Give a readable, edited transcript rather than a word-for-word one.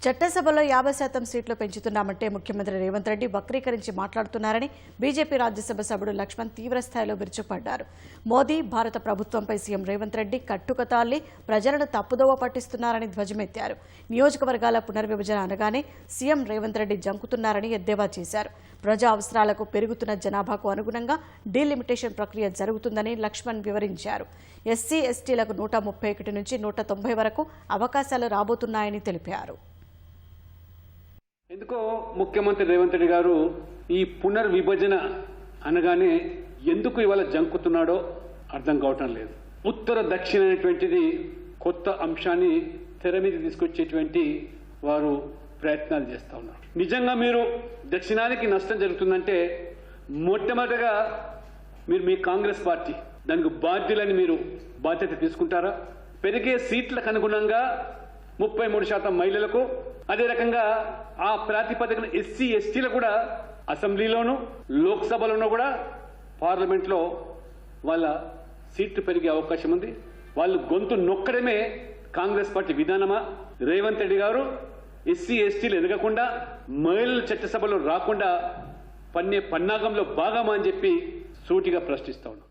చట్టసభలో 50% సీట్లు పెంచుతున్నామంటే ముఖ్యమంత్రి రేవంత్ రెడ్డి వక్రీకరించి మాట్లాడుతున్నారని బీజేపీ రాజ్యసభ సభ్యుడు లక్ష్మణ్ తీవ్రస్థాయిలో విరుచుకుపడ్డారు. మోదీ భారత ప్రభుత్వంపై సీఎం రేవంత్ రెడ్డి కట్టుకతాల్లి ప్రజలను తప్పుదోవ పట్టిస్తున్నారని ధ్వజమెత్తారు. నియోజకవర్గాల పునర్విభజన అనగానే సీఎం రేవంత్ రెడ్డి జంకుతున్నారని ఎద్దేవా చేశారు. ప్రజా అవసరాలకు పెరుగుతున్న జనాభాకు అనుగుణంగా డీలిమిటేషన్ ప్రక్రియ జరుగుతుందని లక్ష్మణ్ వివరించారు. ఎస్సీ ఎస్టీలకు 131 నుంచి 190 వరకు అవకాశాలు రాబోతున్నాయని తెలిపారు. ఎందుకో ముఖ్యమంత్రి రేవంత్ రెడ్డి గారు ఈ పునర్విభజన అనగానే ఎందుకు ఇవాళ జంకుతున్నాడో అర్థం కావటం లేదు. ఉత్తర దక్షిణ అనేటువంటిది కొత్త అంశాన్ని తెర మీద తీసుకొచ్చేటువంటి వారు ప్రయత్నాలు చేస్తూ ఉన్నారు. నిజంగా మీరు దక్షిణానికి నష్టం జరుగుతుందంటే మొట్టమొదటిగా మీరు మీ కాంగ్రెస్ పార్టీ దానికి బాధ్యులని మీరు బాధ్యత తీసుకుంటారా? పెరిగే సీట్లకు అనుగుణంగా 33% మహిళలకు, అదే రకంగా ఆ ప్రాతిపదికన ఎస్సీ ఎస్టీలు కూడా అసెంబ్లీలోను లోక్సభలోనూ కూడా పార్లమెంట్లో వాళ్ళ సీట్లు పెరిగే అవకాశం ఉంది. వాళ్ళు గొంతు నొక్కడమే కాంగ్రెస్ పార్టీ విధానమా? రేవంత్ రెడ్డి గారు ఎస్సీ ఎస్టీలు ఎదగకుండా మహిళలు చట్టసభలో రాకుండా పన్నే పన్నాగంలో భాగమా అని చెప్పి సూటిగా ప్రశ్నిస్తా ఉన్నాం.